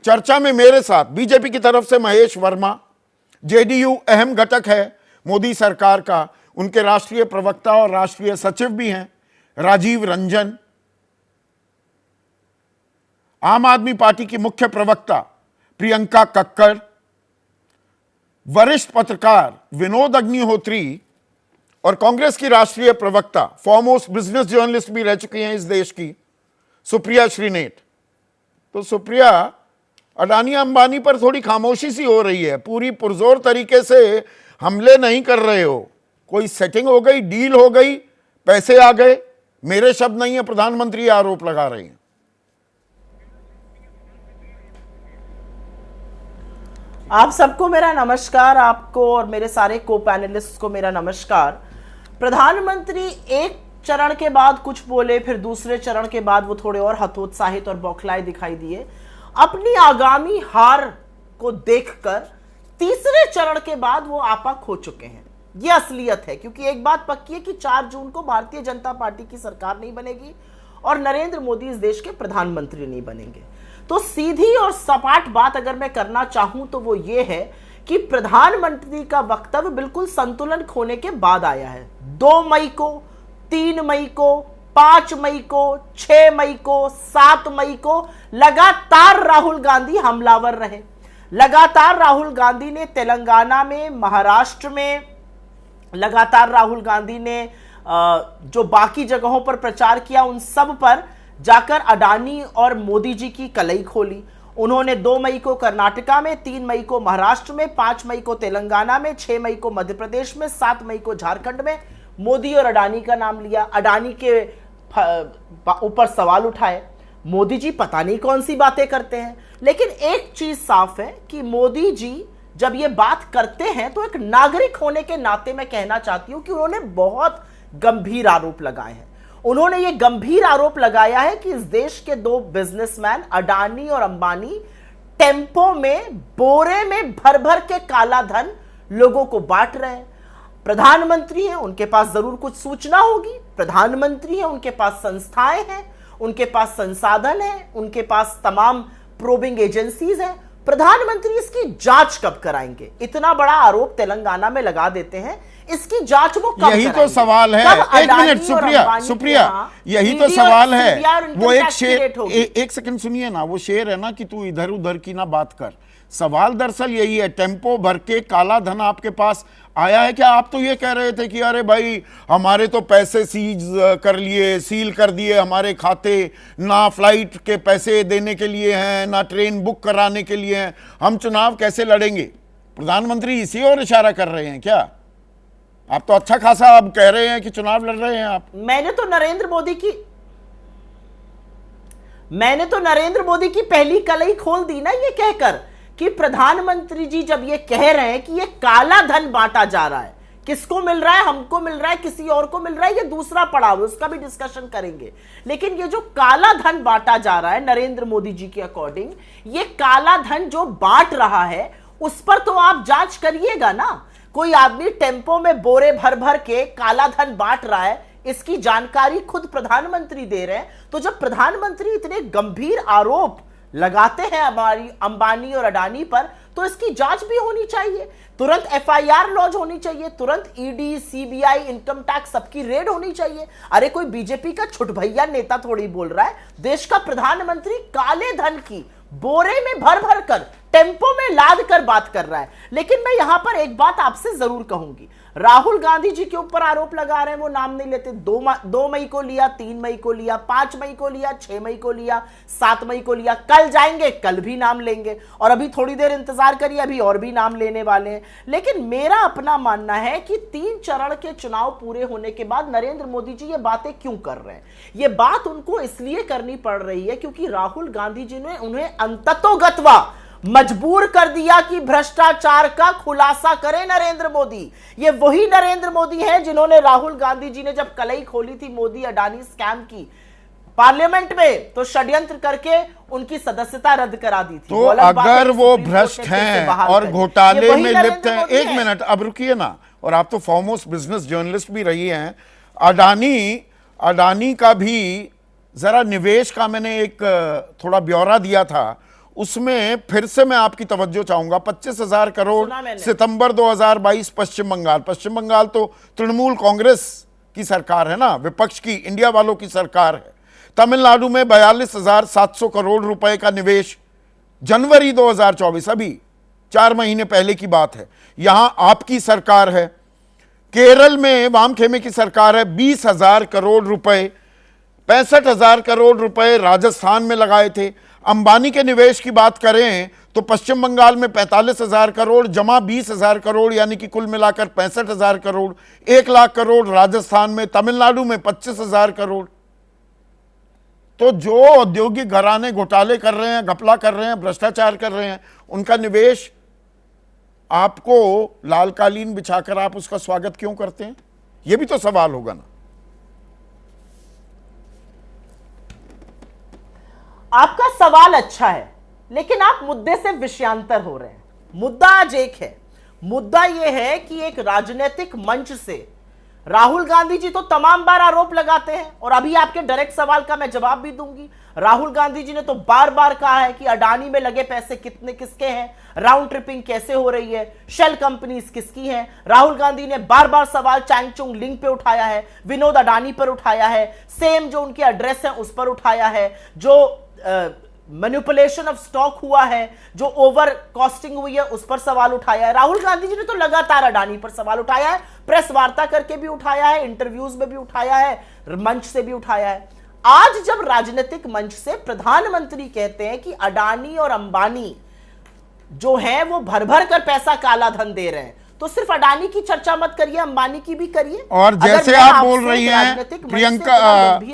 चर्चा में मेरे साथ बीजेपी की तरफ से महेश वर्मा, जेडीयू अहम घटक है मोदी सरकार का, उनके राष्ट्रीय प्रवक्ता और राष्ट्रीय सचिव भी हैं राजीव रंजन, आम आदमी पार्टी की मुख्य प्रवक्ता प्रियंका कक्कड़, वरिष्ठ पत्रकार विनोद अग्निहोत्री और कांग्रेस की राष्ट्रीय प्रवक्ता, फॉरमोस्ट बिजनेस जर्नलिस्ट भी रह चुकी हैं इस देश की, सुप्रिया श्रीनेट। तो सुप्रिया, अडानी अंबानी पर थोड़ी खामोशी सी हो रही है, पूरी पुरजोर तरीके से हमले नहीं कर रहे हो। कोई सेटिंग हो गई, डील हो गई, पैसे आ गए? मेरे शब्द नहीं है, प्रधानमंत्री आरोप लगा रहे हैं। आप सबको मेरा नमस्कार, आपको और मेरे सारे को पैनलिस्ट को मेरा नमस्कार। प्रधानमंत्री एक चरण के बाद कुछ बोले, फिर दूसरे चरण के बाद वो थोड़े और हतोत्साहित और बौखलाए दिखाई दिए। अपनी आगामी हार को देखकर तीसरे चरण के बाद वो आपा खो चुके हैं। ये असलियत है, क्योंकि एक बात पक्की है कि 4 जून को भारतीय जनता पार्टी की सरकार नहीं बनेगी और नरेंद्र मोदी इस देश के प्रधानमंत्री नहीं बनेंगे। तो सीधी और सपाट बात अगर मैं करना चाहूं तो वो ये है कि प्रधानमंत्री का वक्तव्य बिल्कुल संतुलन खोने के बाद आया है। 2 मई को, 3 मई को, 5 मई को, 6 मई को, 7 मई को लगातार राहुल गांधी हमलावर रहे। लगातार राहुल गांधी ने तेलंगाना में, महाराष्ट्र में, लगातार राहुल गांधी ने जो बाकी जगहों पर प्रचार किया उन सब पर जाकर अडानी और मोदी जी की कलई खोली। उन्होंने 2 मई को कर्नाटका में, 3 मई को महाराष्ट्र में, 5 मई को तेलंगाना में, 6 मई को मध्य प्रदेश में, 7 मई को झारखंड में मोदी और अडानी का नाम लिया। अडानी के ऊपर सवाल उठाए। मोदी जी पता नहीं कौन सी बातें करते हैं, लेकिन एक चीज साफ है कि मोदी जी जब ये बात करते हैं तो एक नागरिक होने के नाते मैं कहना चाहती हूं कि उन्होंने बहुत गंभीर आरोप लगाए हैं। उन्होंने ये गंभीर आरोप लगाया है कि इस देश के 2 बिजनेसमैन अडानी और अंबानी टेम्पो में, बोरे में भर भर के काला धन लोगों को बांट रहे हैं। प्रधानमंत्री हैं, उनके पास जरूर कुछ सूचना होगी। प्रधानमंत्री हैं, उनके पास संस्थाएं हैं, उनके पास संसाधन है, उनके पास तमाम प्रोबिंग एजेंसीज हैं। प्रधानमंत्री इसकी जांच कब कराएंगे? इतना बड़ा आरोप तेलंगाना में लगा देते हैं, इसकी जांच वो कब यही तो सवाल है। एक मिनट सुप्रिया, यही तो सवाल है। वो एक शेर, एक सेकंड सुनिए ना, वो शेर है ना कि तू इधर उधर की ना बात कर। सवाल दरअसल यही है, टेम्पो भर के काला धन आपके पास आया है क्या? आप तो ये कह रहे थे कि अरे भाई हमारे तो पैसे सीज कर लिए, सील कर दिए हमारे खाते, ना फ्लाइट के पैसे देने के लिए हैं, ना ट्रेन बुक कराने के लिए हैं, हम चुनाव कैसे लड़ेंगे? प्रधानमंत्री इसी ओर इशारा कर रहे हैं क्या? आप तो अच्छा खासा अब कह रहे हैं कि चुनाव लड़ रहे हैं आप। मैंने तो नरेंद्र मोदी की पहली कलई खोल दी ना, ये कहकर कि प्रधानमंत्री जी जब ये कह रहे हैं कि ये काला धन बांटा जा रहा है, किसको मिल रहा है? हमको मिल रहा है, किसी और को मिल रहा है, ये दूसरा पड़ाव है, उसका भी डिस्कशन करेंगे। लेकिन ये जो काला धन बांटा जा रहा है नरेंद्र मोदी जी के अकॉर्डिंग, ये काला धन जो बांट रहा है उस पर तो आप जांच करिएगा ना। कोई आदमी टेम्पो में बोरे भर भर के काला धन बांट रहा है, इसकी जानकारी खुद प्रधानमंत्री दे रहे हैं। तो जब प्रधानमंत्री इतने गंभीर आरोप लगाते हैं हमारी अंबानी और अडानी पर, तो इसकी जांच भी होनी चाहिए, तुरंत FIR लॉन्च होनी चाहिए, तुरंत ED, CBI, इनकम टैक्स सबकी रेड होनी चाहिए। अरे कोई बीजेपी का छुटभैया नेता थोड़ी बोल रहा है, देश का प्रधानमंत्री काले धन की बोरे में भर भर कर, टेम्पो में लाद कर बात कर रहा है। लेकिन मैं यहां पर एक बात आपसे जरूर कहूंगी, राहुल गांधी जी के ऊपर आरोप लगा रहे हैं, वो नाम नहीं लेते। 2 मई को लिया, 3 मई को लिया, 5 मई को लिया, 6 मई को लिया, 7 मई को लिया, कल जाएंगे, कल भी नाम लेंगे, और अभी थोड़ी देर इंतजार करिए, अभी और भी नाम लेने वाले हैं। लेकिन मेरा अपना मानना है कि 3 चरण के चुनाव पूरे होने के बाद नरेंद्र मोदी जी ये बातें क्यों कर रहे हैं? ये बात उनको इसलिए करनी पड़ रही है क्योंकि राहुल गांधी जी ने उन्हें अंततोगत्वा मजबूर कर दिया कि भ्रष्टाचार का खुलासा करें नरेंद्र मोदी। ये वही नरेंद्र मोदी हैं जिन्होंने राहुल गांधी जी ने जब कलई खोली थी मोदी अडानी स्कैम की पार्लियामेंट में, तो षड्यंत्र करके उनकी सदस्यता रद्द करा दी थी। तो अगर वो भ्रष्ट हैं और घोटाले में लिप्त हैं, एक मिनट अब रुकिए ना, और आप तो फॉरमोस्ट बिजनेस जर्नलिस्ट भी रही हैं, अडानी का भी जरा निवेश का मैंने एक थोड़ा ब्यौरा दिया था, उसमें फिर से मैं आपकी तवज्जो चाहूंगा, 25,000 करोड़ सुना मैंने। सितंबर 2022 पश्चिम बंगाल तो तृणमूल कांग्रेस की सरकार है ना, विपक्ष की, इंडिया वालों की सरकार है। तमिलनाडु में 42,700 करोड़ रुपए का निवेश जनवरी 2024, अभी 4 महीने पहले की बात है, यहां आपकी सरकार है। केरल में वामखेमे की सरकार है, 20,000 करोड़ रुपए, 65,000 करोड़ रुपए राजस्थान में लगाए थे। अंबानी के निवेश की बात करें तो पश्चिम बंगाल में 45,000 करोड़ जमा 20,000 करोड़, यानी कि कुल मिलाकर 65,000 करोड़, 1 लाख करोड़ राजस्थान में, तमिलनाडु में 25,000 करोड़। तो जो औद्योगिक घराने घोटाले कर रहे हैं, घपला कर रहे हैं, भ्रष्टाचार कर रहे हैं, उनका निवेश आपको लाल कालीन बिछाकर आप उसका स्वागत क्यों करते हैं? यह भी तो सवाल होगा ना। आपका सवाल अच्छा है, लेकिन आप मुद्दे से विषयांतर हो रहे हैं। मुद्दा आज एक है, मुद्दा यह है कि एक राजनीतिक मंच से राहुल गांधी जी तो तमाम बार आरोप लगाते हैं, और अभी आपके डायरेक्ट सवाल का मैं जवाब भी दूंगी। राहुल गांधी जी ने तो बार बार कहा है कि अडानी में लगे पैसे कितने किसके हैं, राउंड ट्रिपिंग कैसे हो रही है, शेल कंपनीज किसकी हैं। राहुल गांधी ने बार बार सवाल चैंगचुंग लिंक पे उठाया है, विनोद अडानी पर उठाया है, सेम जो उनके एड्रेस है उस पर उठाया है, जो मैनिपुलेशन ऑफ स्टॉक हुआ है, जो ओवर कॉस्टिंग हुई है उस पर सवाल उठाया है। राहुल गांधी जी ने तो लगातार अडानी पर सवाल उठाया है, प्रेस वार्ता करके भी उठाया है, इंटरव्यूज में भी उठाया है, मंच से भी उठाया है। आज जब राजनीतिक मंच से प्रधानमंत्री कहते हैं कि अडानी और अंबानी जो है वो भर भर कर पैसा काला धन दे रहे हैं, तो सिर्फ अडानी की चर्चा मत करिए, अंबानी की भी करिए। और जैसे आप बोल रही हैं प्रियंका